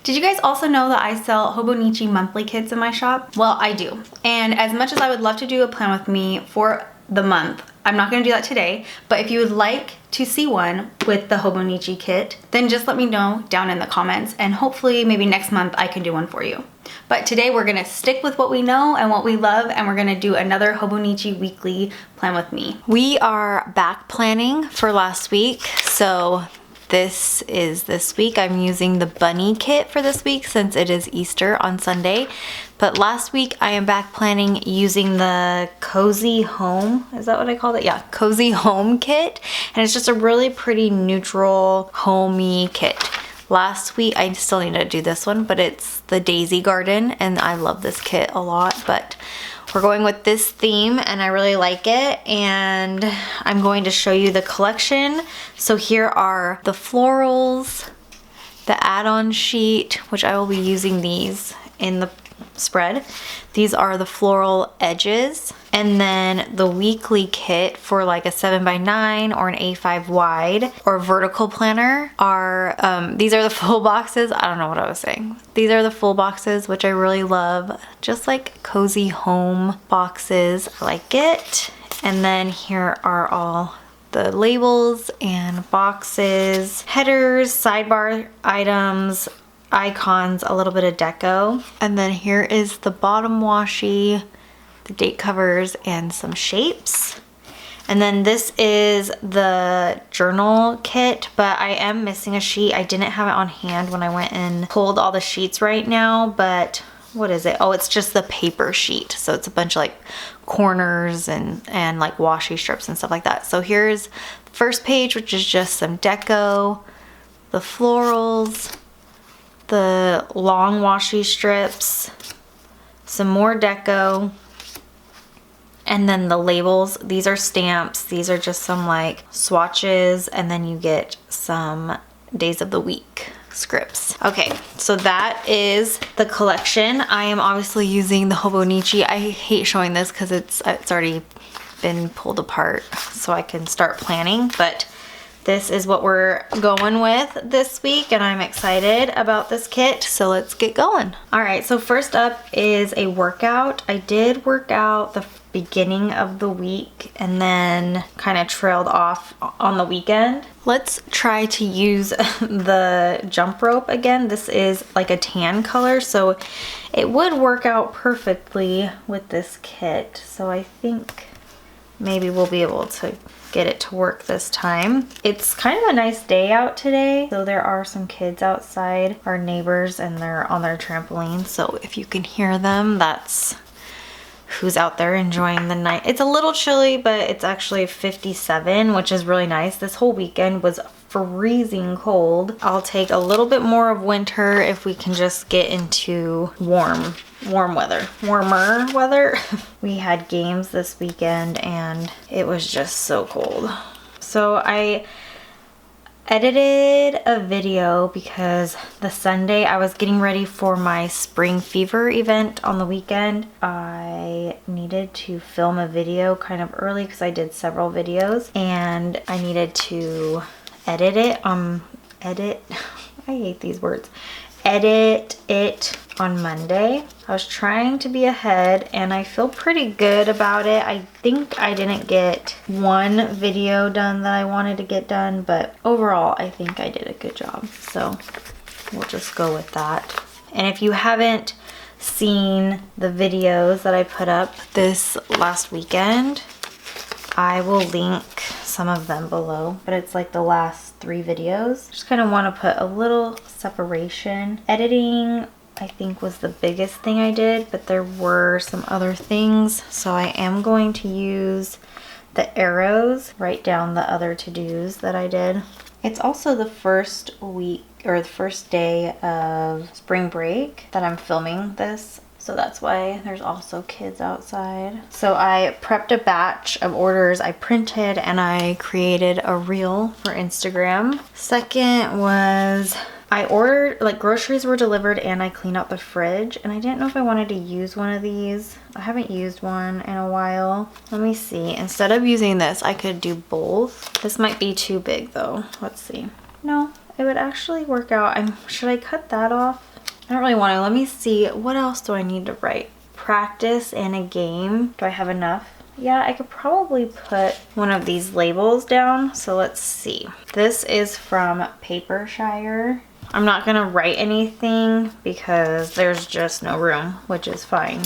Did you guys also know that I sell Hobonichi monthly kits in my shop? Well, I do. And as much as I would love to do a plan with me for the month, I'm not gonna do that today, but if you would like to see one with the Hobonichi kit, then just let me know down in the comments, and hopefully maybe next month I can do one for you. But today we're gonna stick with what we know and what we love, and we're gonna do another Hobonichi weekly plan with me. We are back planning for last week, so this is this week. I'm using the bunny kit for this week since it is Easter on Sunday. But last week I am back planning using the Cozy Home. Is that what I called it? Yeah, Cozy Home kit. And it's just a really pretty neutral, homey kit. Last week, I still need to do this one, but it's the Daisy Garden, and I love this kit a lot, but we're going with this theme and I really like it, and I'm going to show you the collection. So here are the florals, the add-on sheet, which I will be using these in the spread. These are the floral edges, and then the weekly kit for like a 7x9 or an A5 wide or vertical planner are these are the full boxes. I don't know what I was saying. These are the full boxes, which I really love, just like cozy home boxes. I like it. And then here are all the labels and boxes, headers, sidebar items, icons, a little bit of deco. And then here is the bottom washi, the date covers, and some shapes. And then this is the journal kit, but I am missing a sheet. I didn't have it on hand when I went and pulled all the sheets right now, but what is it? Oh, it's just the paper sheet. So it's a bunch of like corners and like washi strips and stuff like that. So here's the first page, which is just some deco, the florals, the long washi strips, some more deco, and then the labels. These are stamps. These are just some like swatches, and then you get some days of the week scripts. Okay, so that is the collection. I am obviously using the Hobonichi. I hate showing this because it's already been pulled apart so I can start planning, but this is what we're going with this week, and I'm excited about this kit, so let's get going. All right, so first up is a workout. I did work out the beginning of the week and then kind of trailed off on the weekend. Let's try to use the jump rope again. This is like a tan color, so it would work out perfectly with this kit. So I think maybe we'll be able to get it to work this time. It's kind of a nice day out today, so there are some kids outside, our neighbors, and they're on their trampoline. So if you can hear them, that's who's out there enjoying the night. It's a little chilly, but it's actually 57, which is really nice. This whole weekend was freezing cold. I'll take a little bit more of winter if we can just get into warmer weather. We had games this weekend and it was just so cold. So I edited a video because the Sunday I was getting ready for my spring fever event on the weekend. I needed to film a video kind of early because I did several videos, and I needed to edit it I hate these words. Edit it on Monday. I was trying to be ahead and I feel pretty good about it. I think I didn't get one video done that I wanted to get done, but overall I think I did a good job. So we'll just go with that. And if you haven't seen the videos that I put up this last weekend, I will link some of them below, but it's like the last 3 videos. Just kind of want to put a little separation. Editing, I think, was the biggest thing I did, but there were some other things. So I am going to use the arrows, write down the other to-dos that I did. It's also the first week or the first day of spring break that I'm filming this. So that's why there's also kids outside. So I prepped a batch of orders. I printed and I created a reel for Instagram. Second was I ordered, like, groceries were delivered and I cleaned out the fridge, and I didn't know if I wanted to use one of these. I haven't used one in a while. Let me see. Instead of using this, I could do both. This might be too big though. Let's see. No, it would actually work out. Should I cut that off? I don't really want to. Let me see. What else do I need to write? Practice and a game. Do I have enough? Yeah, I could probably put one of these labels down. So let's see. This is from Papershire. I'm not gonna write anything because there's just no room, which is fine.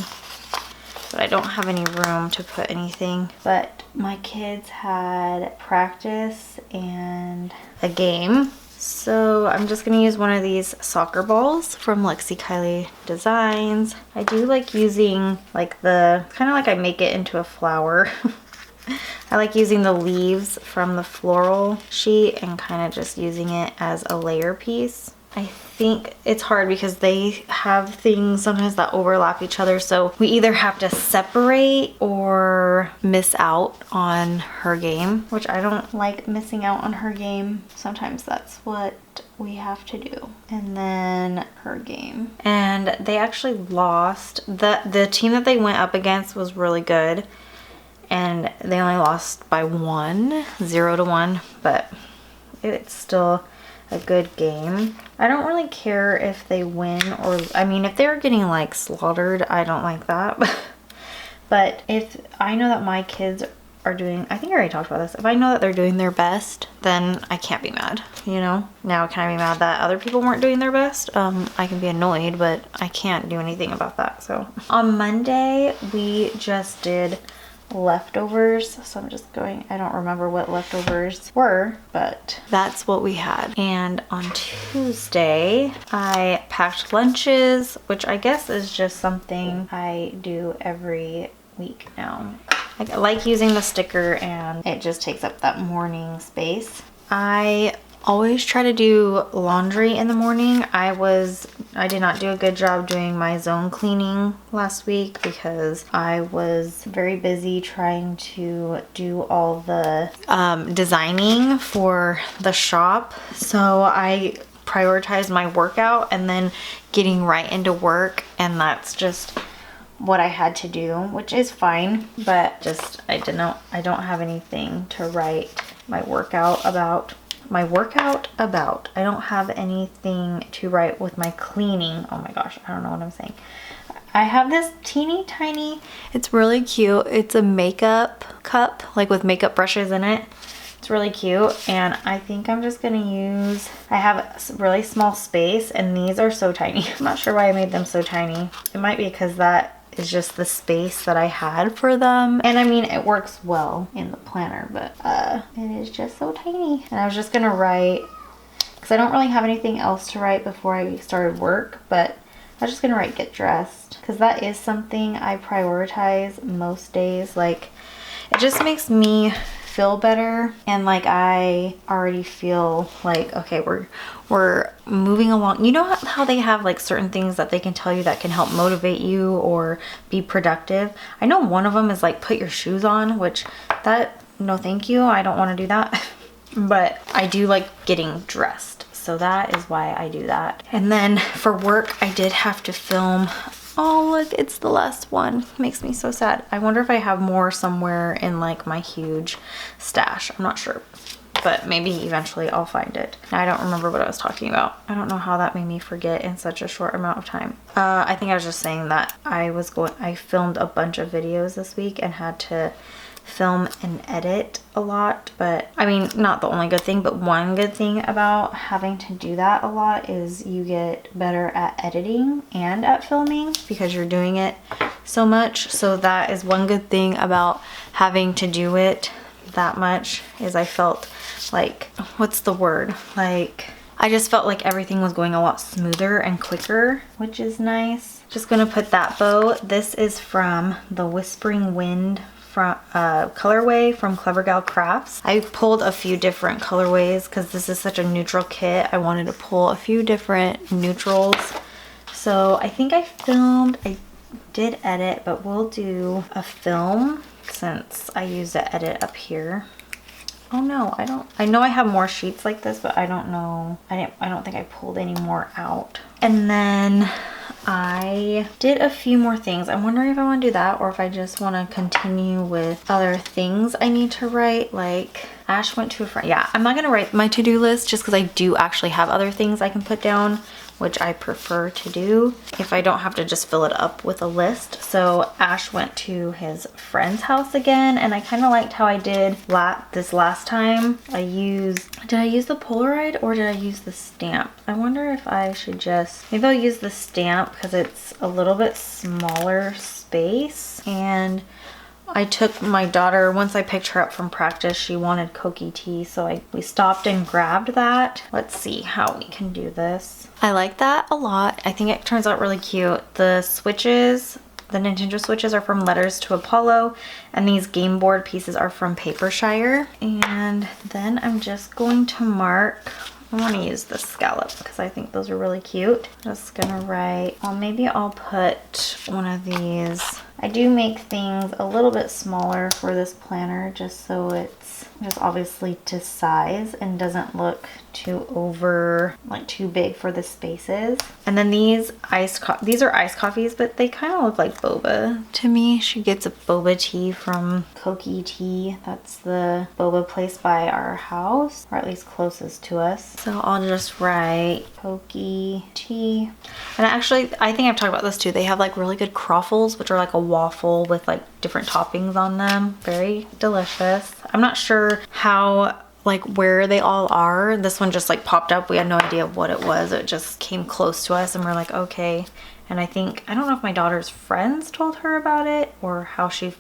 But I don't have any room to put anything. But my kids had practice and a game. So I'm just gonna use one of these soccer balls from Lexi Kylie Designs. I do like using like kind of like I make it into a flower. I like using the leaves from the floral sheet and kind of just using it as a layer piece. I think it's hard because they have things sometimes that overlap each other, so we either have to separate or miss out on her game, which I don't like missing out on her game. Sometimes that's what we have to do. And then her game. And they actually lost. The team that they went up against was really good, and they only lost by 0-1, but it's still a good game. I don't really care if they win or, I mean, if they're getting like slaughtered, I don't like that. But if I know that my kids are doing, I think I already talked about this, if I know that they're doing their best, then I can't be mad, you know? Now can I be mad that other people weren't doing their best? I can be annoyed, but I can't do anything about that. So on Monday, we just did leftovers, so I'm just going, I don't remember what leftovers were, but that's what we had. And on Tuesday I packed lunches, which I guess is just something I do every week now. I like using the sticker and it just takes up that morning space. I always try to do laundry in the morning. I did not do a good job doing my zone cleaning last week because I was very busy trying to do all the designing for the shop. So I prioritized my workout and then getting right into work, and that's just what I had to do, which is fine, but just I don't have anything to write my workout about. I don't have anything to write with my cleaning. Oh my gosh, I don't know what I'm saying. I have this teeny tiny, it's really cute. It's a makeup cup, like with makeup brushes in it. It's really cute, and I think I'm just gonna use, I have a really small space and these are so tiny. I'm not sure why I made them so tiny. It might be because that is just the space that I had for them. And I mean, it works well in the planner, but it is just so tiny. And I was just gonna write, because I don't really have anything else to write before I started work, but I was just gonna write get dressed, because that is something I prioritize most days. Like, it just makes me feel better, and like I already feel like, okay, we're moving along. You know how they have like certain things that they can tell you that can help motivate you or be productive? I know one of them is like put your shoes on, which no thank you, I don't want to do that. But I do like getting dressed, so that is why I do that. And then for work, I did have to film. Oh, look, it's the last one. Makes me so sad. I wonder if I have more somewhere in like my huge stash. I'm not sure, but maybe eventually I'll find it. I don't remember what I was talking about. I don't know how that made me forget in such a short amount of time. I think I was just saying that I filmed a bunch of videos this week and had to film and edit a lot. But I mean, not the only good thing, but one good thing about having to do that a lot is you get better at editing and at filming because you're doing it so much. So that is one good thing about having to do it that much, is I felt like, what's the word? Like, I just felt like everything was going a lot smoother and quicker, which is nice. Just gonna put that bow. This is from the Whispering Wind colorway from Clever Gal Crafts. I pulled a few different colorways because this is such a neutral kit. I wanted to pull a few different neutrals. So I think I did edit, but we'll do a film since I used the edit up here. Oh no, I know I have more sheets like this, but I don't know. I don't think I pulled any more out. And then I did a few more things. I'm wondering if I want to do that or if I just want to continue with other things I need to write. Like Ash went to a friend. Yeah, I'm not going to write my to-do list just because I do actually have other things I can put down, which I prefer to do if I don't have to just fill it up with a list. So Ash went to his friend's house again, and I kind of liked how I did this last time. Did I use the Polaroid or did I use the stamp? I wonder if I should maybe I'll use the stamp because it's a little bit smaller space. And I took my daughter, once I picked her up from practice, she wanted Koki tea, so we stopped and grabbed that. Let's see how we can do this. I like that a lot. I think it turns out really cute. The switches, the Nintendo switches are from Letters to Apollo, and these game board pieces are from Papershire. And then I'm just going to mark, I want to use the scallop because I think those are really cute. Just gonna write, well, maybe I'll put one of these. I do make things a little bit smaller for this planner just so it's just obviously to size and doesn't look too big for the spaces. And then these are iced coffees, but they kind of look like boba to me. She gets a boba tea from Koki Tea. That's the boba place by our house, or at least closest to us. So I'll just write Koki Tea. And actually, I think I've talked about this too. They have like really good croffles, which are like a waffle with like different toppings on them. Very delicious. I'm not sure where they all are. This one just like popped up. We had no idea what it was. It just came close to us and we're like, okay. And I don't know if my daughter's friends told her about it or how she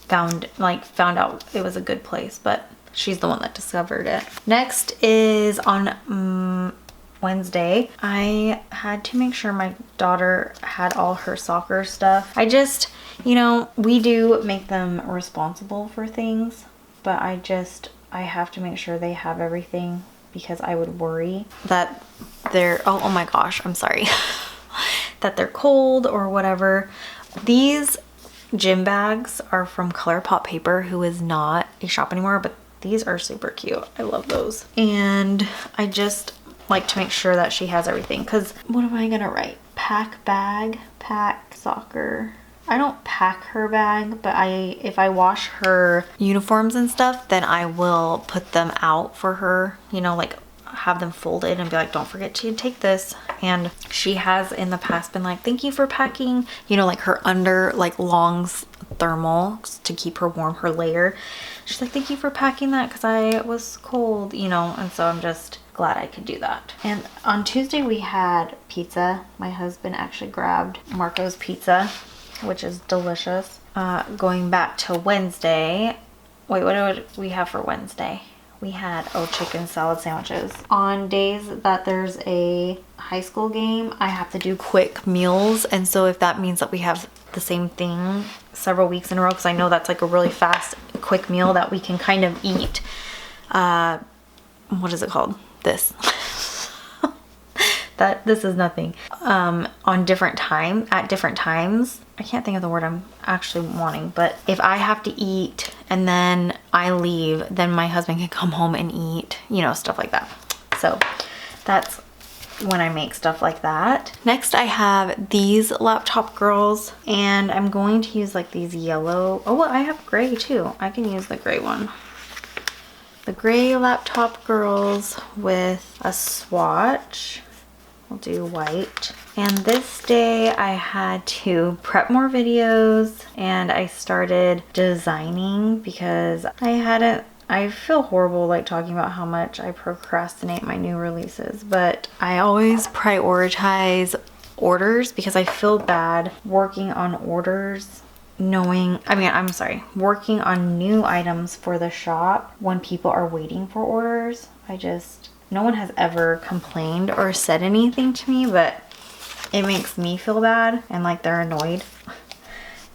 found out it was a good place, but she's the one that discovered it. Next is on Wednesday. I had to make sure my daughter had all her soccer stuff. We do make them responsible for things, but I have to make sure they have everything because I would worry that oh my gosh, I'm sorry, that they're cold or whatever. These gym bags are from ColourPop Paper, who is not a shop anymore, but these are super cute. I love those. And I just like to make sure that she has everything because what am I gonna write? Pack bag, pack soccer. I don't pack her bag, but if I wash her uniforms and stuff, then I will put them out for her, like have them folded and be like, don't forget to take this. And she has in the past been like, thank you for packing, like her under long thermal to keep her warm, her layer. She's like, thank you for packing that because I was cold, and so I'm just glad I could do that. And on Tuesday we had pizza. My husband actually grabbed Marco's Pizza, which is delicious. Going back to Wednesday, wait, what did we have for Wednesday? We had chicken salad sandwiches. On days that there's a high school game, I have to do quick meals, and so if that means that we have the same thing several weeks in a row, because I know that's like a really fast quick meal that we can kind of eat, what is it called? This. This is nothing. At different times. I can't think of the word I'm actually wanting, but if I have to eat and then I leave, then my husband can come home and eat, stuff like that. So that's when I make stuff like that. Next I have these laptop girls, and I'm going to use like these yellow. Oh, well, I have gray too. I can use the gray one. The gray laptop girls with a swatch. We'll do white. And this day I had to prep more videos and I started designing because I feel horrible talking about how much I procrastinate my new releases, but I always prioritize orders because I feel bad working on orders working on new items for the shop when people are waiting for orders. No one has ever complained or said anything to me, but it makes me feel bad and they're annoyed.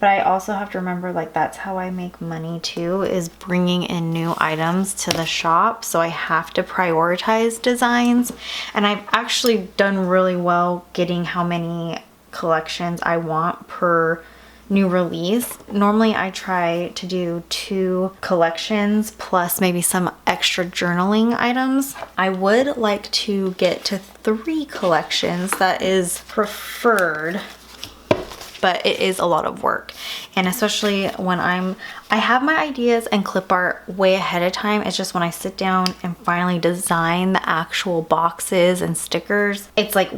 But I also have to remember that's how I make money too, is bringing in new items to the shop. So I have to prioritize designs, and I've actually done really well getting how many collections I want per new release. Normally I try to do 2 collections plus maybe some extra journaling items. I would like to get to 3 collections. That is preferred, but it is a lot of work. And especially when I have my ideas and clip art way ahead of time. It's just when I sit down and finally design the actual boxes and stickers, it's like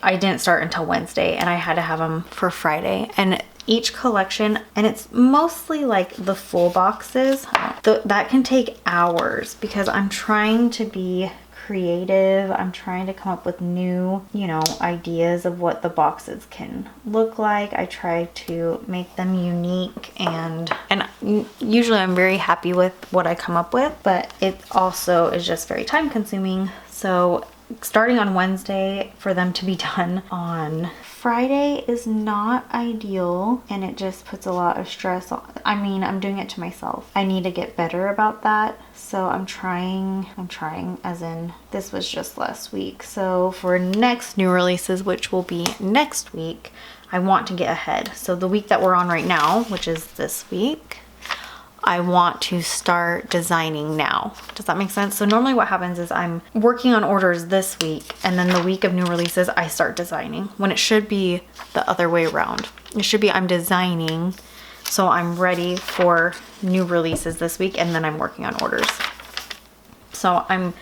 I didn't start until Wednesday and I had to have them for Friday. And each collection, and it's mostly like the full boxes, that can take hours because I'm trying to be creative. I'm trying to come up with new, you know, ideas of what the boxes can look like. I try to make them unique, and usually I'm very happy with what I come up with, but it also is just very time consuming. So starting on Wednesday for them to be done on Friday is not ideal, and it just puts a lot of stress on. I mean, I'm doing it to myself. I need to get better about that. So I'm trying, as in this was just last week. So for next new releases, which will be next week, I want to get ahead. So the week that we're on right now, which is this week, I want to start designing now. Does that make sense? So normally what happens is I'm working on orders this week, and then the week of new releases, I start designing, when it should be the other way around. It should be I'm designing, so I'm ready for new releases this week, and then I'm working on orders. So I'm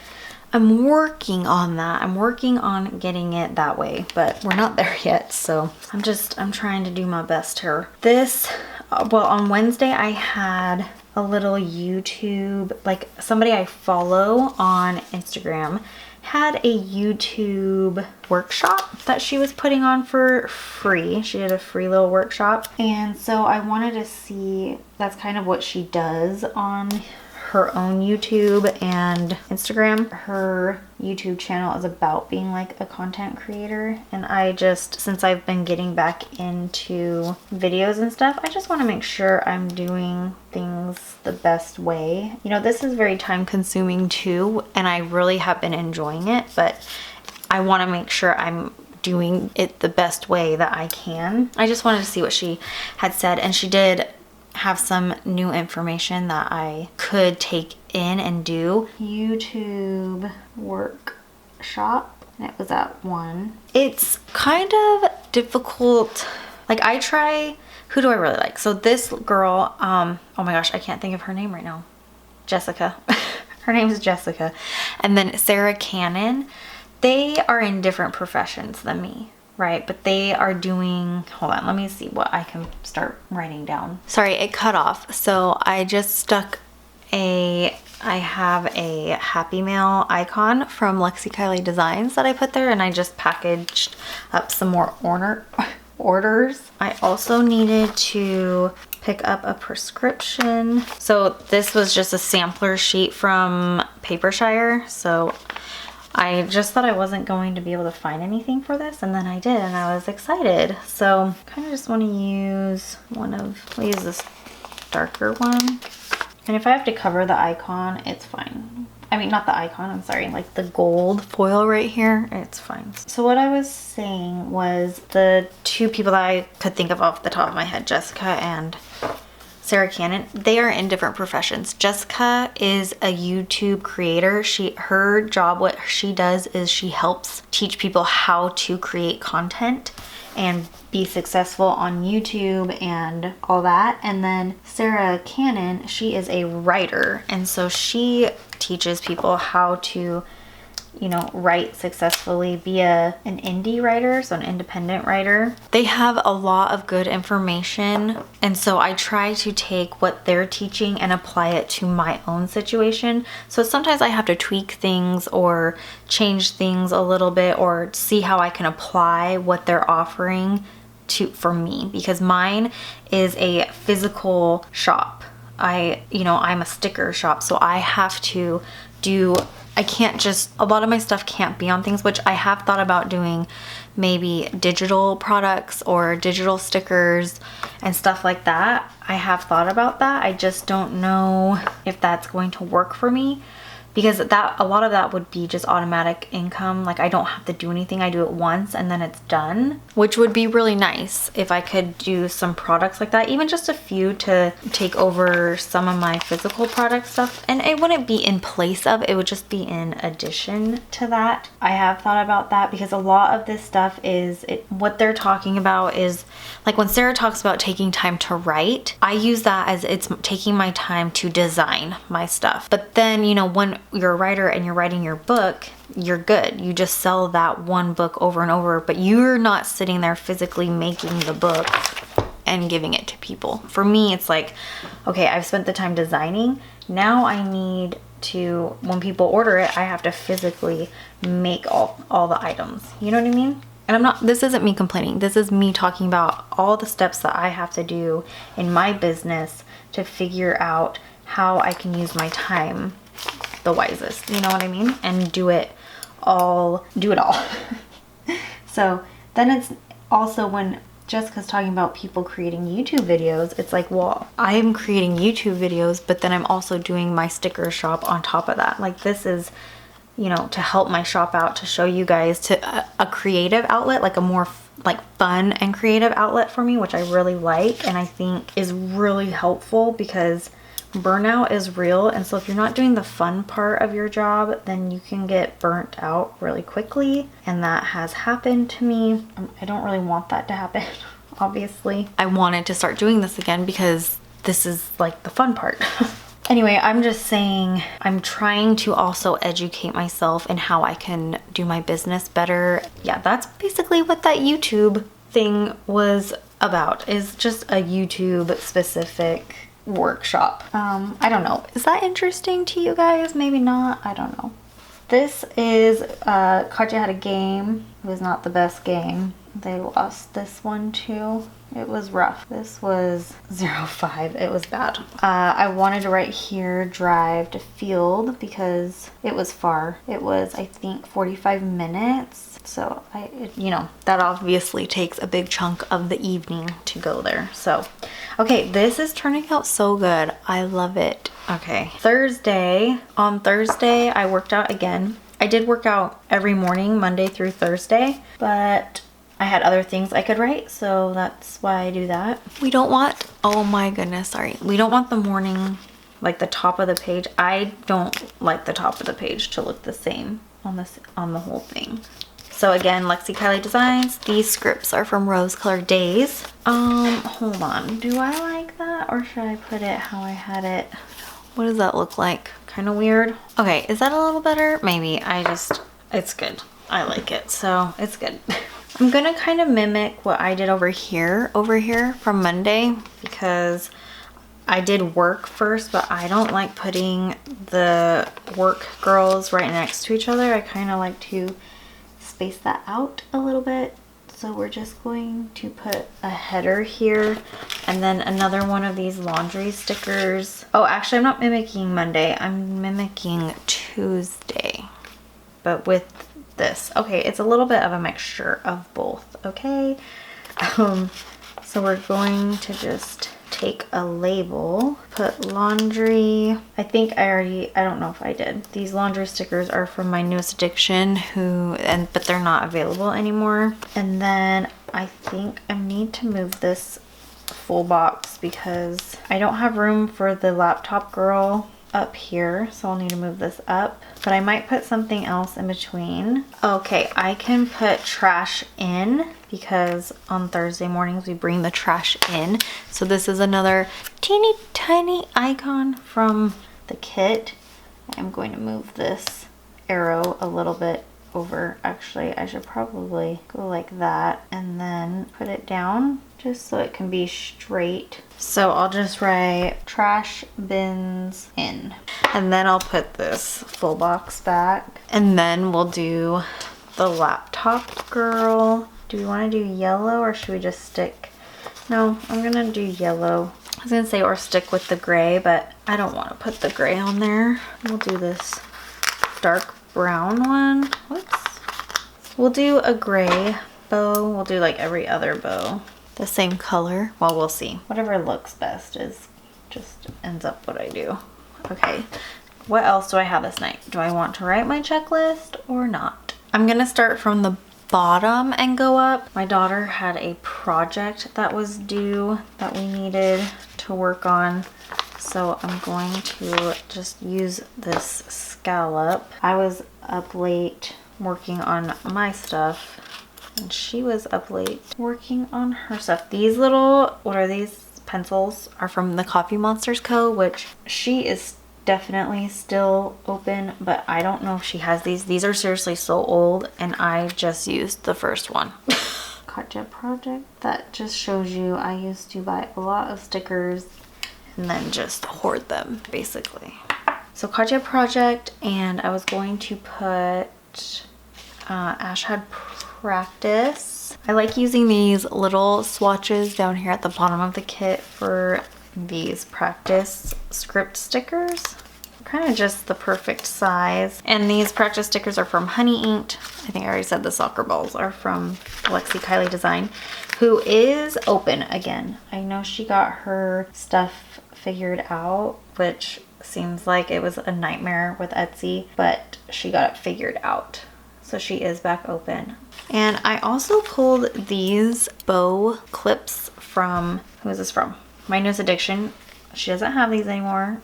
working on that. I'm working on getting it that way, but we're not there yet. So I'm trying to do my best here. Well, on Wednesday I had a little YouTube, like somebody I follow on Instagram had a YouTube workshop that she was putting on for free. She did a free little workshop. And so I wanted to see, that's kind of what she does on her own YouTube and Instagram. Her YouTube channel is about being like a content creator, and I just, since I've been getting back into videos and stuff, I just want to make sure I'm doing things the best way. You know, this is very time consuming too, and I really have been enjoying it, but I want to make sure I'm doing it the best way that I can. I just wanted to see what she had said, and she did have some new information that I could take in and do. YouTube workshop, and it was at 1. It's kind of difficult. Like I try, who do I really like? So this girl, oh my gosh, I can't think of her name right now. Jessica. Her name is Jessica. And then Sarah Cannon. They are in different professions than me, right? But they are doing, hold on, let me see what I can start writing down. Sorry, it cut off. So I just stuck I have a Happy Mail icon from Lexi Kylie Designs that I put there, and I just packaged up some more orders. I also needed to pick up a prescription. So this was just a sampler sheet from Papershire. So I just thought I wasn't going to be able to find anything for this, and then I did, and I was excited. So kind of just want to use we'll use this darker one. And if I have to cover the icon, it's fine. I mean, not the icon, I'm sorry, like the gold foil right here, it's fine. So what I was saying was the 2 people that I could think of off the top of my head, Jessica and Sarah Cannon, they are in different professions. Jessica is a YouTube creator. Her job, what she does is she helps teach people how to create content and be successful on YouTube and all that. And then Sarah Cannon, she is a writer, and so she teaches people how to, you know, write successfully, be an indie writer, so an independent writer. They have a lot of good information, and so I try to take what they're teaching and apply it to my own situation. So sometimes I have to tweak things or change things a little bit, or see how I can apply what they're offering for me, because mine is a physical shop. I'm a sticker shop, so I have to I can't just, a lot of my stuff can't be on things, which I have thought about doing maybe digital products or digital stickers and stuff like that. I have thought about that. I just don't know if that's going to work for me, because a lot of that would be just automatic income. Like I don't have to do anything. I do it once and then it's done, which would be really nice if I could do some products like that, even just a few to take over some of my physical product stuff. And it wouldn't be in place of, it would just be in addition to that. I have thought about that because a lot of this stuff is, what they're talking about is like when Sarah talks about taking time to write, I use that as it's taking my time to design my stuff. But then, you know, when you're a writer and you're writing your book, you're good. You just sell that one book over and over, but you're not sitting there physically making the book and giving it to people. For me, it's like, okay, I've spent the time designing. Now I need to, when people order it, I have to physically make all the items. You know what I mean? And I'm not, this isn't me complaining. This is me talking about all the steps that I have to do in my business to figure out how I can use my time the wisest. You know what I mean? And do it all. So then it's also when Jessica's talking about people creating YouTube videos, it's like, well, I'm creating YouTube videos, but then I'm also doing my sticker shop on top of that. Like this is, you know, to help my shop out, to show you guys to a creative outlet, like a more like fun and creative outlet for me, which I really like and I think is really helpful because burnout is real. And so if you're not doing the fun part of your job, then you can get burnt out really quickly. And that has happened to me. I don't really want that to happen, obviously. I wanted to start doing this again because this is like the fun part. Anyway, I'm just saying I'm trying to also educate myself in how I can do my business better. Yeah, that's basically what that YouTube thing was about, is just a YouTube specific workshop. I don't know. Is that interesting to you guys? Maybe not. I don't know. This is Katya had a game. It was not the best game. They lost this one too. It was rough. This was 0-5. It was bad. I wanted to write here drive to field because it was far. It was, I think, 45 minutes. So you know, that obviously takes a big chunk of the evening to go there. So, okay, this is turning out so good. I love it. Okay, on Thursday, I worked out again. I did work out every morning, Monday through Thursday, but I had other things I could write, so that's why I do that. We don't want, oh my goodness, sorry. We don't want the morning, like the top of the page. I don't like the top of the page to look the same on the whole thing. So again, Lexi Kylie Designs. These scripts are from Rose Colored Days. Hold on. Do I like that or should I put it how I had it? What does that look like? Kind of weird. Okay, is that a little better? Maybe. It's good. I like it, so it's good. I'm gonna kind of mimic what I did over here from Monday because I did work first, but I don't like putting the work girls right next to each other. I kind of like to space that out a little bit. So we're just going to put a header here and then another one of these laundry stickers. Oh, actually I'm not mimicking Monday. I'm mimicking Tuesday, but with this. Okay, it's a little bit of a mixture of both, okay? So we're going to just take a label, put laundry. I think I don't know if I did. These laundry stickers are from my newest addiction but they're not available anymore. And then I think I need to move this full box because I don't have room for the laptop girl up here, so I'll need to move this up, but I might put something else in between. Okay, I can put trash in because on Thursday mornings we bring the trash in. So this is another teeny tiny icon from the kit. I'm going to move this arrow a little bit over. Actually, I should probably go like that and then put it down just so it can be straight. So I'll just write trash bins in. And then I'll put this full box back. And then we'll do the laptop girl. Do we want to do yellow or should we just stick? No, I'm gonna do yellow. I was gonna say or stick with the gray, but I don't want to put the gray on there. We'll do this dark brown one. Whoops. We'll do a gray bow. We'll do like every other bow the same color. Well, we'll see. Whatever looks best is just ends up what I do. Okay, what else do I have this night? Do I want to write my checklist or not? I'm gonna start from the bottom and go up. My daughter had a project that was due that we needed to work on. So I'm going to just use this scallop. I was up late working on my stuff and she was up late working on her stuff. These little, what are these? Pencils are from the Coffee Monsters Co., which she is definitely still open, but I don't know if she has these. These are seriously so old and I just used the first one. Katja project. That just shows you I used to buy a lot of stickers and then just hoard them basically. So Katja project, and I was going to put Ash had practice. I like using these little swatches down here at the bottom of the kit for these practice script stickers. Kind of just the perfect size. And these practice stickers are from Honey Inked. I think I already said the soccer balls are from Lexi Kylie Design, who is open again. I know she got her stuff figured out, which seems like it was a nightmare with Etsy, but she got it figured out. So she is back open. And I also pulled these bow clips from, who is this from? My Newest Addiction. She doesn't have these anymore.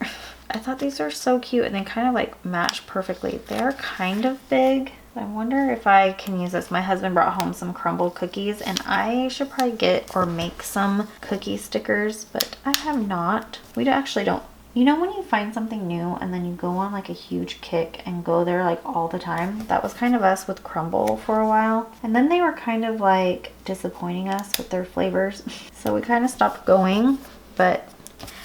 I thought these are so cute and they kind of like match perfectly. They're kind of big. I wonder if I can use this. My husband brought home some crumble cookies and I should probably get or make some cookie stickers, but I have not. We actually don't. You know when you find something new and then you go on like a huge kick and go there like all the time? That was kind of us with crumble for a while. And then they were kind of like disappointing us with their flavors. So we kind of stopped going, but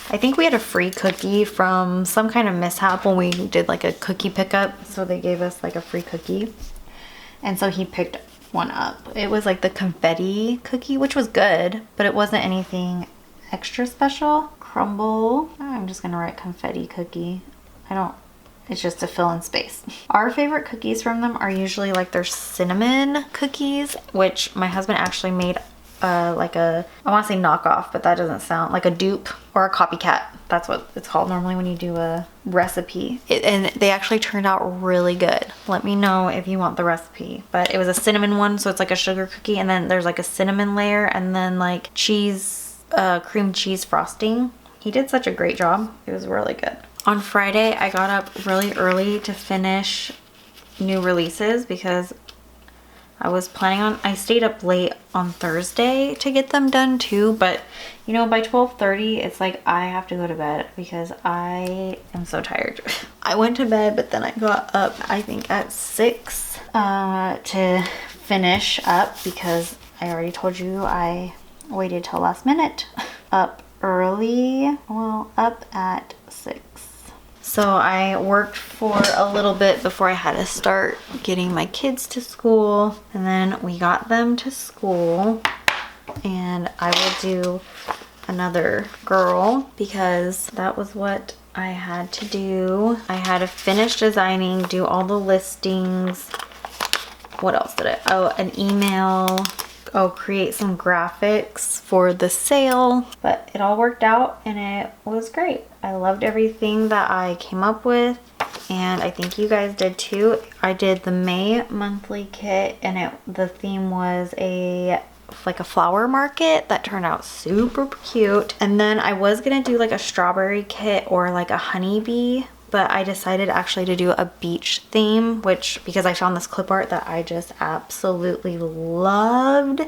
I think we had a free cookie from some kind of mishap when we did like a cookie pickup. So they gave us like a free cookie. And so he picked one up. It was like the confetti cookie, which was good, but it wasn't anything extra special. Crumble. I'm just gonna write confetti cookie. It's just to fill in space. Our favorite cookies from them are usually like their cinnamon cookies, which my husband actually made like a, I want to say knockoff, but that doesn't sound like a dupe or a copycat. That's what it's called normally when you do a recipe. And they actually turned out really good. Let me know if you want the recipe. But it was a cinnamon one, so it's like a sugar cookie, and then there's like a cinnamon layer, and then like cheese, cream cheese frosting. He did such a great job. It was really good. On Friday, I got up really early to finish new releases because I stayed up late on Thursday to get them done too, but you know, by 12:30, it's like I have to go to bed because I am so tired. I went to bed, but then I got up, I think at 6 to finish up because I already told you I waited till last minute. Up early, well, up at 6. So I worked for a little bit before I had to start getting my kids to school, and then we got them to school, and I will do another girl because that was what I had to do. I had to finish designing, do all the listings. What else did I? Oh, an email. Oh, create some graphics for the sale, but it all worked out and it was great. I loved everything that I came up with, and I think you guys did too. I did the May monthly kit, and the theme was like a flower market that turned out super cute. And then I was gonna do like a strawberry kit or like a honeybee, but I decided actually to do a beach theme, because I found this clip art that I just absolutely loved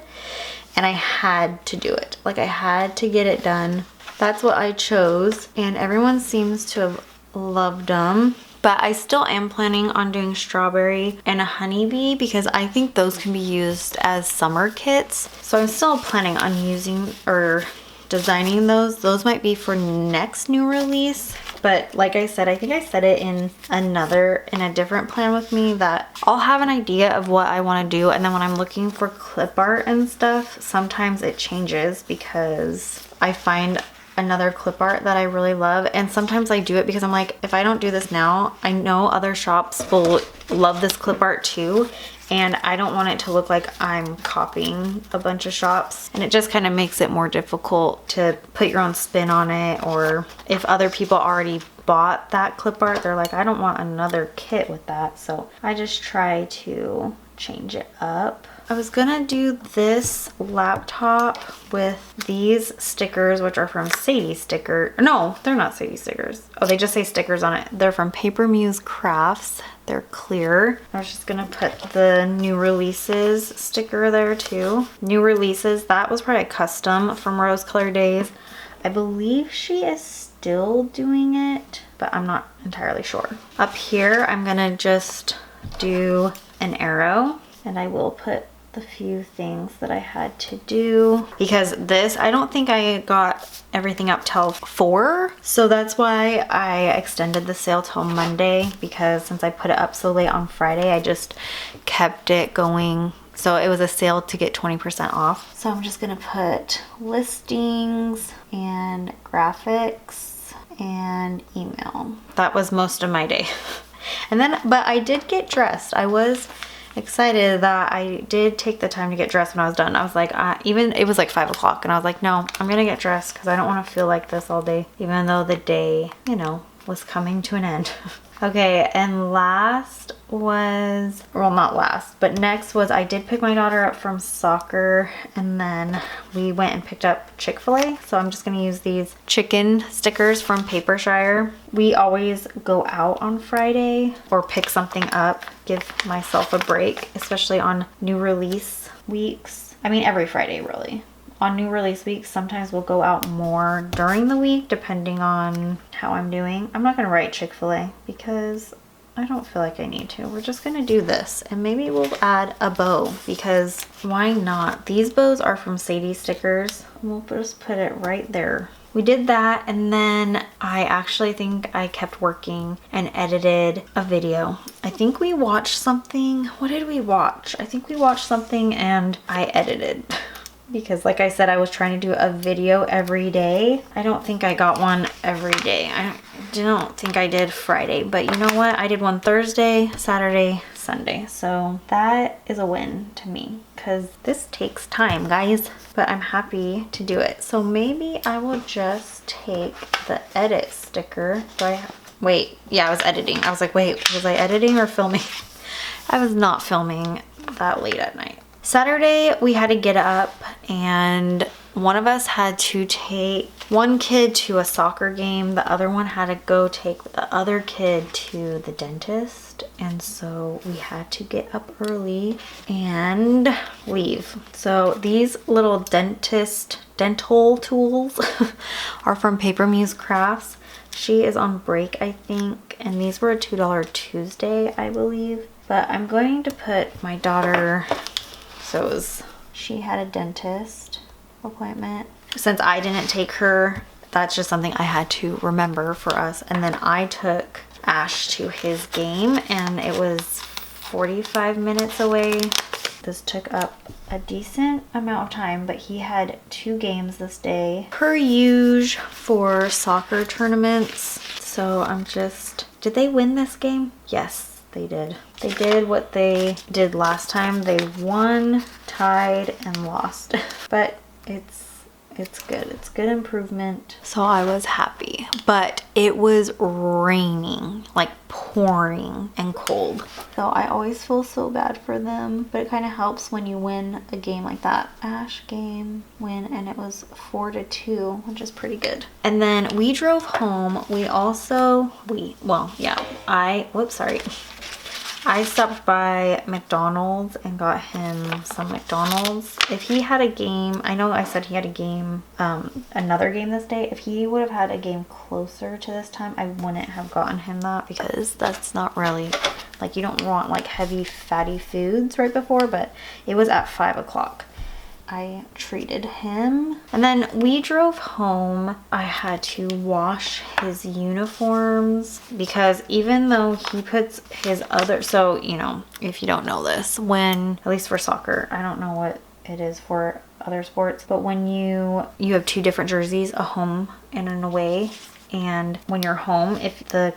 and I had to do it. Like I had to get it done. That's what I chose, and everyone seems to have loved them. But I still am planning on doing strawberry and a honeybee because I think those can be used as summer kits. So I'm still planning on using or designing those. Those might be for next new release. But like I said, I think I said it in a different plan with me that I'll have an idea of what I want to do, and then when I'm looking for clip art and stuff, sometimes it changes because I find another clip art that I really love, and sometimes I do it because I'm like, if I don't do this now, I know other shops will love this clip art too, and I don't want it to look like I'm copying a bunch of shops, and it just kind of makes it more difficult to put your own spin on it. Or if other people already bought that clip art, they're like, I don't want another kit with that. So I just try to change it up. I was gonna do this laptop with these stickers, which are from Sadie Sticker. No, they're not Sadie stickers. Oh, they just say stickers on it. They're from Paper Muse Crafts. They're clear. I was just gonna put the new releases sticker there too. New releases, that was probably a custom from Rose Color Days. I believe she is still doing it, but I'm not entirely sure. Up here, I'm gonna just do an arrow, and I will put the few things that I had to do, because this, I don't think I got everything up till 4, so that's why I extended the sale till Monday, because since I put it up so late on Friday, I just kept it going. So it was a sale to get 20% off. So I'm just gonna put listings and graphics and email. That was most of my day. And then, but I did get dressed. I was excited that I did take the time to get dressed when I was done. I was like, even it was like 5 o'clock, and I was like, no, I'm gonna get dressed because I don't want to feel like this all day, even though the day, you know, was coming to an end. Okay, and last was, well, not last, but next was I did pick my daughter up from soccer, and then we went and picked up Chick-fil-A. So I'm just gonna use these chicken stickers from Papershire. We always go out on Friday or pick something up, give myself a break, especially on new release weeks. I mean, every Friday really. On new release weeks, sometimes we'll go out more during the week depending on how I'm doing. I'm not gonna write Chick-fil-A because I don't feel like I need to. We're just gonna do this, and maybe we'll add a bow because why not? These bows are from Sadie Stickers. We'll just put it right there. We did that, and then I actually think I kept working and edited a video. I think we watched something. What did we watch? I think we watched something and I edited. Because like I said, I was trying to do a video every day. I don't think I got one every day. I don't think I did Friday, but you know what? I did one Thursday, Saturday, Sunday. So that is a win to me because this takes time, guys, but I'm happy to do it. So maybe I will just take the edit sticker. Wait, yeah, I was editing. I was like, wait, was I editing or filming? I was not filming that late at night. Saturday, we had to get up, and one of us had to take one kid to a soccer game. The other one had to go take the other kid to the dentist. And so we had to get up early and leave. So these little dental tools are from Paper Muse Crafts. She is on break, I think, and these were a $2 Tuesday, I believe. But I'm going to put my daughter... So she had a dentist appointment. Since I didn't take her, that's just something I had to remember for us. And then I took Ash to his game, and it was 45 minutes away. This took up a decent amount of time, but he had 2 games this day. Per usual for soccer tournaments. So I'm just... Did they win this game? Yes. They did. They did what they did last time. They won, tied, and lost. But it's good. It's good improvement. So I was happy. But it was raining, like pouring and cold. So I always feel so bad for them. But it kind of helps when you win a game like that. Ash game win, and it was 4-2, which is pretty good. And then we drove home. I stopped by McDonald's and got him some McDonald's. If he had a game, I know I said he had a game, another game this day. If he would have had a game closer to this time, I wouldn't have gotten him that because that's not really, like, you don't want like heavy fatty foods right before, but it was at 5 o'clock. I treated him. And then we drove home. I had to wash his uniforms because even though he puts his other, so, you know, if you don't know this, when, at least for soccer, I don't know what it is for other sports. But when you have two different jerseys, a home and an away, and when you're home, if the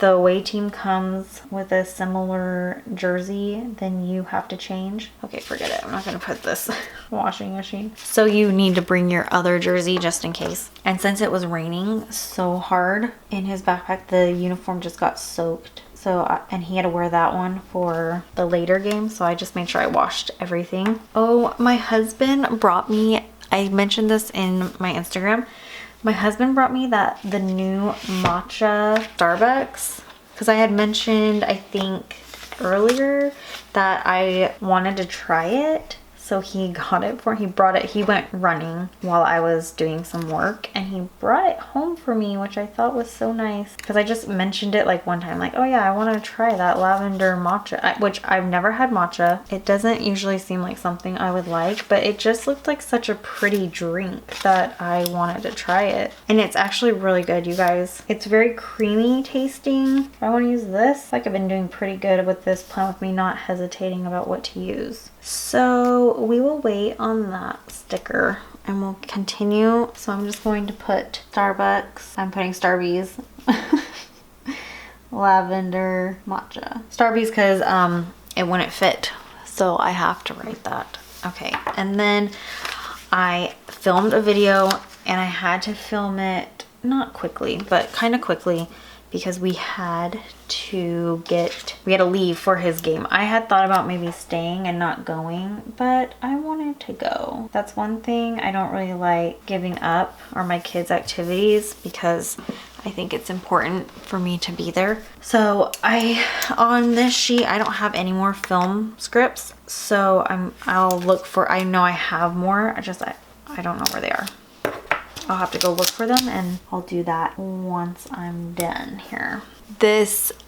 away team comes with a similar jersey, then you have to change. Okay, forget it. I'm not gonna put this washing machine. So you need to bring your other jersey just in case. And since it was raining so hard in his backpack, the uniform just got soaked. So, and he had to wear that one for the later game. So I just made sure I washed everything. Oh, my husband brought me, I mentioned this in my Instagram. My husband brought me the new matcha Starbucks, because I had mentioned, I think earlier, that I wanted to try it. So he got it he brought it, he went running while I was doing some work and he brought it home for me, which I thought was so nice, because I just mentioned it like one time, like, oh yeah, I want to try that lavender matcha, which I've never had matcha. It doesn't usually seem like something I would like, but it just looked like such a pretty drink that I wanted to try it. And it's actually really good, you guys. It's very creamy tasting. I want to use this. Like, I've been doing pretty good with this plan with me not hesitating about what to use. So we will wait on that sticker and we'll continue. So I'm just going to put Starbucks. I'm putting Starbies. Lavender matcha. Starbies because it wouldn't fit. So I have to write that. Okay. And then I filmed a video and I had to film it not quickly, but kind of quickly, because we had to leave for his game. I had thought about maybe staying and not going, but I wanted to go. That's one thing I don't really like giving up, or my kids' activities, because I think it's important for me to be there. So on this sheet, I don't have any more film scripts. So I'll look for, I know I have more, I don't know where they are. I'll have to go look for them and I'll do that once I'm done here.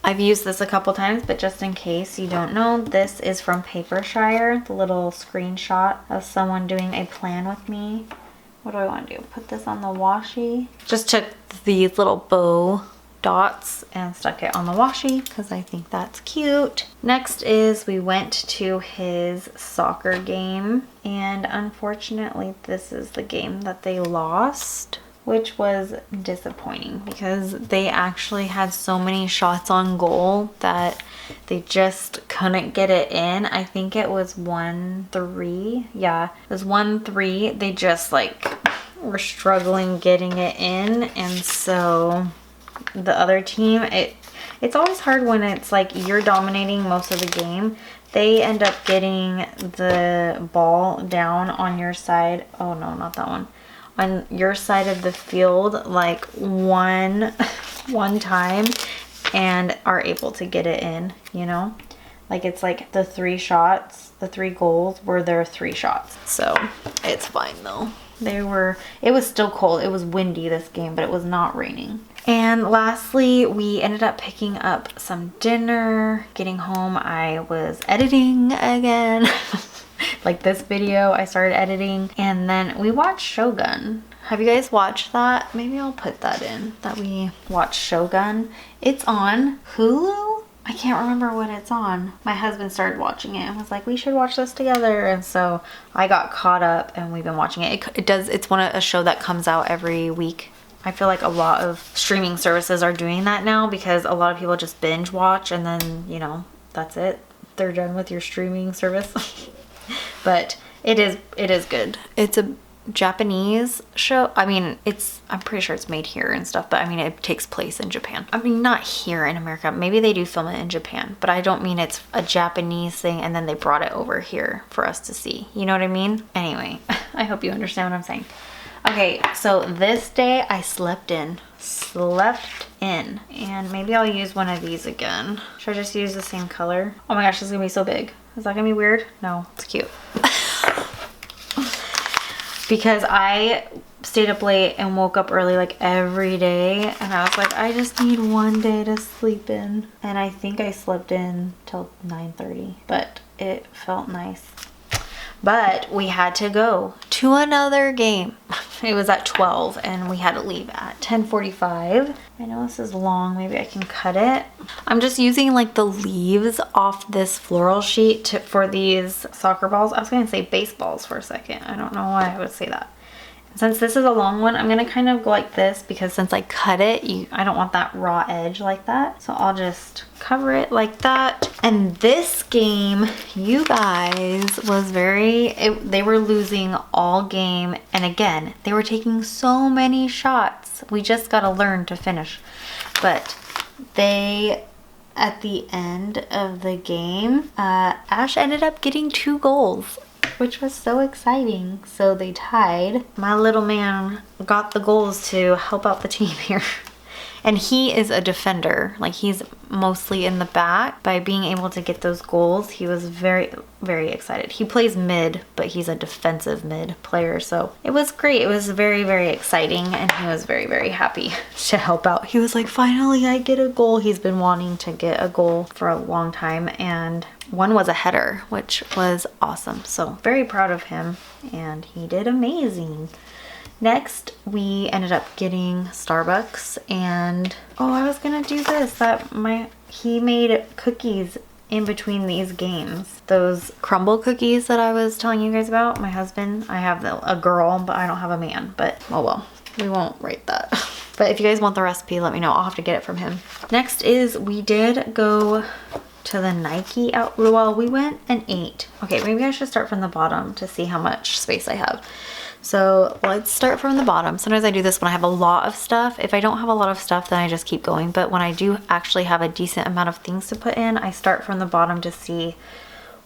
I've used this a couple times, but just in case you don't know, this is from Papershire, the little screenshot of someone doing a plan with me. What do I want to do? Put this on the washi. Just took these little bow dots and stuck it on the washi because I think that's cute. Next is we went to his soccer game, and unfortunately this is the game that they lost, which was disappointing because they actually had so many shots on goal that they just couldn't get it in. I think it was 1-3. Yeah, it was 1-3. They just like were struggling getting it in, and so the other team, it's always hard when it's like you're dominating most of the game. They end up getting the ball down on your side. Oh no, not that one. On your side of the field like one time and are able to get it in, you know? Like, it's like the 3 shots, the 3 goals were their 3 shots. So it's fine though. It was still cold. It was windy this game, but it was not raining. And lastly, we ended up picking up some dinner. Getting home, I was editing again. Like this video, I started editing. And then we watched Shogun. Have you guys watched that? Maybe I'll put that in, that we watched Shogun. It's on Hulu? I can't remember what it's on. My husband started watching it and was like, we should watch this together. And so I got caught up and we've been watching it. It's a show that comes out every week. I feel like a lot of streaming services are doing that now because a lot of people just binge watch and then, you know, that's it. They're done with your streaming service. But it is good. It's a Japanese show. I mean, I'm pretty sure it's made here and stuff, but I mean, it takes place in Japan. I mean, not here in America. Maybe they do film it in Japan, but I don't mean it's a Japanese thing and then they brought it over here for us to see. You know what I mean? Anyway, I hope you understand what I'm saying. Okay, so this day I slept in, and maybe I'll use one of these again. Should I just use the same color? Oh my gosh, this is gonna be so big. Is that gonna be weird? No, it's cute. Because I stayed up late and woke up early like every day, and I was like, I just need one day to sleep in. And I think I slept in till 9:30, but it felt nice. But we had to go to another game. It was at 12 and we had to leave at 10:45. I know this is long, maybe I can cut it. I'm just using like the leaves off this floral sheet for these soccer balls. I was gonna say baseballs for a second. I don't know why I would say that. Since this is a long one, I'm gonna kind of go like this because since I cut it, I don't want that raw edge like that. So I'll just cover it like that. And this game, you guys, was they were losing all game. And again, they were taking so many shots. We just gotta learn to finish. But at the end of the game, Ash ended up getting 2 goals, which was so exciting. So they tied. My little man got the goals to help out the team here. And he is a defender. Like, he's mostly in the back. By being able to get those goals, he was very, very excited. He plays mid, but he's a defensive mid player. So it was great. It was very, very exciting. And he was very, very happy to help out. He was like, finally, I get a goal. He's been wanting to get a goal for a long time. And one was a header, which was awesome. So very proud of him. And he did amazing. Next, we ended up getting Starbucks, and I was gonna do this. He made cookies in between these games. Those crumble cookies that I was telling you guys about. My husband, I have a girl, but I don't have a man. But oh well, we won't write that. But if you guys want the recipe, let me know. I'll have to get it from him. Next is we did go to the Nike out. Well, we went and ate. Okay, maybe I should start from the bottom to see how much space I have. So let's start from the bottom. Sometimes I do this when I have a lot of stuff. If I don't have a lot of stuff, then I just keep going. But when I do actually have a decent amount of things to put in, I start from the bottom to see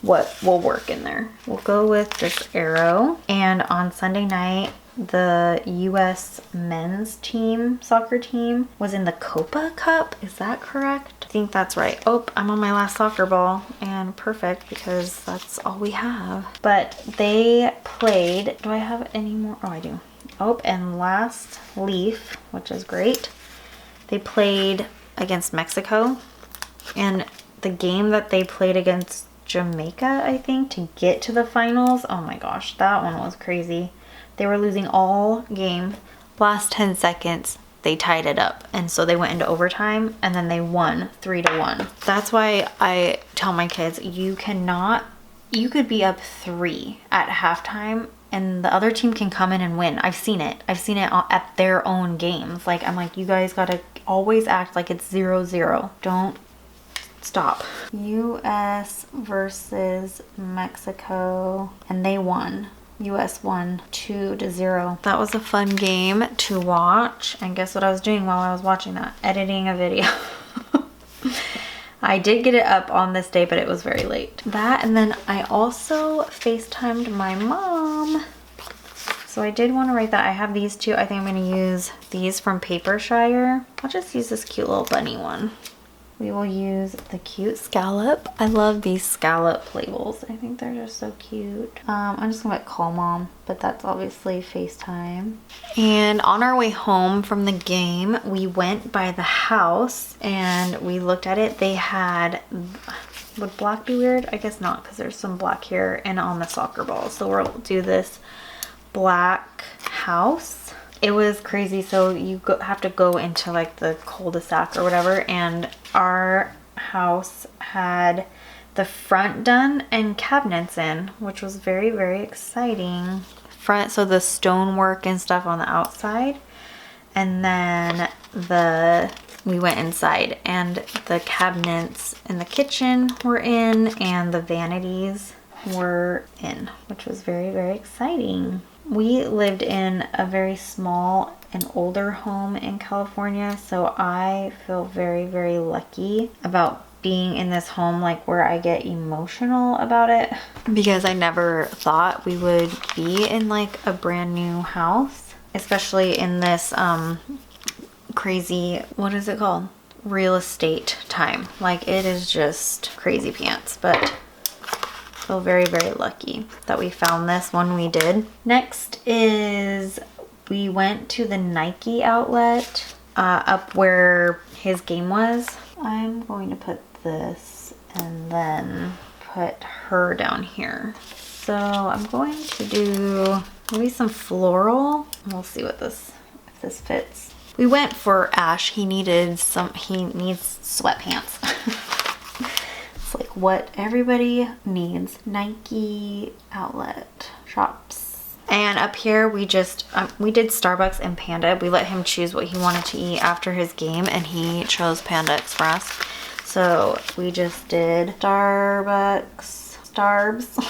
what will work in there. We'll go with this arrow. And on Sunday night, the U.S. men's team, soccer team, was in the Copa Cup. Is that correct? I think that's right. Oh, I'm on my last soccer ball, and perfect because that's all we have. But they played, do I have any more? Oh, I do. Oh, and last leaf, which is great. They played against Mexico, and the game that they played against Jamaica, I think, to get to the finals. Oh my gosh, that one was crazy. They were losing all game. Last 10 seconds, they tied it up. And so they went into overtime and then they won 3-1. That's why I tell my kids, you could be up 3 at halftime and the other team can come in and win. I've seen it. I've seen it at their own games. Like, I'm like, you guys gotta always act like it's 0-0. Don't stop. US versus Mexico, and they won. US won 2-0. That was a fun game to watch. And guess what I was doing while I was watching that? Editing a video. I did get it up on this day, but it was very late. That, and then I also FaceTimed my mom. So I did want to write that. I have these two. I think I'm going to use these from Papershire. I'll just use this cute little bunny one. We will use the cute scallop. I love these scallop labels. I think they're just so cute. I'm just gonna call mom, but that's obviously FaceTime. And on our way home from the game, we went by the house and we looked at it. They had, would black be weird? I guess not, because there's some black here and on the soccer ball. So we'll do this black house. It was crazy. So you have to go into like the cul-de-sac or whatever, and our house had the front done and cabinets in, which was very, very exciting. Front, so the stonework and stuff on the outside, and then we went inside and the cabinets in the kitchen were in and the vanities were in, which was very, very exciting. We lived in a very small and older home in California, so I feel very, very lucky about being in this home, like where I get emotional about it, because I never thought we would be in like a brand new house, especially in this crazy, what is it called? Real estate time. Like, it is just crazy pants, but feel very, very lucky that we found this when we did. Next is we went to the Nike outlet up where his game was. I'm going to put this and then put her down here. So I'm going to do Maybe some floral. We'll see what if this fits. We went for Ash. He needs sweatpants. It's like what everybody needs. Nike outlet shops. And up here we just, we did Starbucks and Panda. We let him choose what he wanted to eat after his game and he chose Panda Express. So we just did Starbucks, Starbs,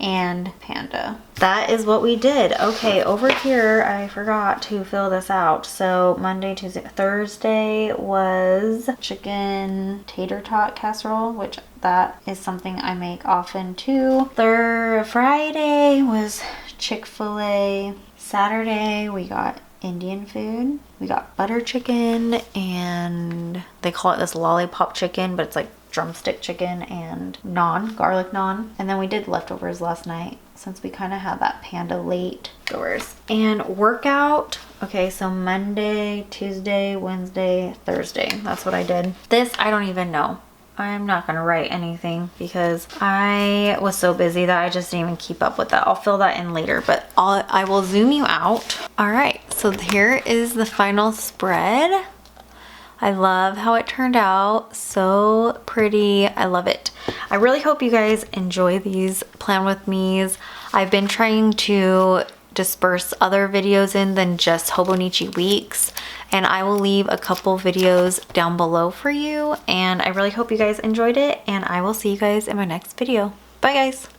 and Panda. That is what we did. Okay, over here, I forgot to fill this out. So Monday, Tuesday, Thursday was chicken tater tot casserole, which that is something I make often too. Friday was Chick-fil-A. Saturday, we got Indian food. We got butter chicken and they call it this lollipop chicken, but it's like drumstick chicken and naan, garlic naan. And then we did leftovers last night since we kind of had that Panda late goers. And workout, okay, so Monday, Tuesday, Wednesday, Thursday. That's what I did. This, I don't even know. I'm not gonna write anything because I was so busy that I just didn't even keep up with that. I'll fill that in later, but I will zoom you out. All right, so here is the final spread. I love how it turned out. So pretty. I love it. I really hope you guys enjoy these Plan With Me's. I've been trying to disperse other videos in than just Hobonichi weeks, and I will leave a couple videos down below for you, and I really hope you guys enjoyed it, and I will see you guys in my next video. Bye guys.